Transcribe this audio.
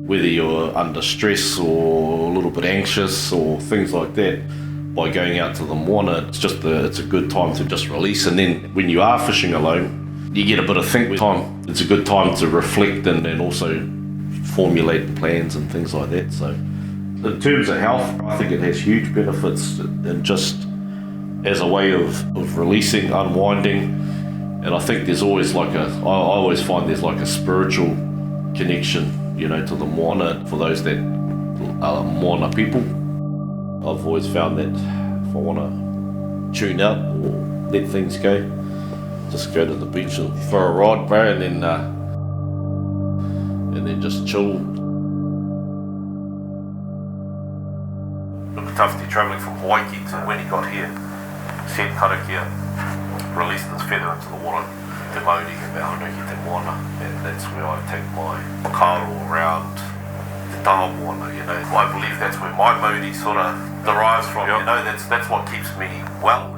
whether you're under stress or a little bit anxious or things like that, by going out to the moana, it's a good time to just release. And then when you are fishing alone, you get a bit of think time. It's a good time to reflect and also formulate plans and things like that. So in terms of health, I think it has huge benefits, and just as a way of releasing, unwinding. And I think there's always I always find there's like a spiritual connection, to the moana for those that are moana people. I've always found that if I want to tune out or let things go, just go to the beach for a ride, bro, and then just chill. Look, Tufty travelling from Hawaii to when he got here, said karakia, released his feather into the water, te mauri he mea honohi te moana, and that's where I take my whakaaro around te taha moana, I believe that's where my mauri sort of derives from, that's what keeps me well.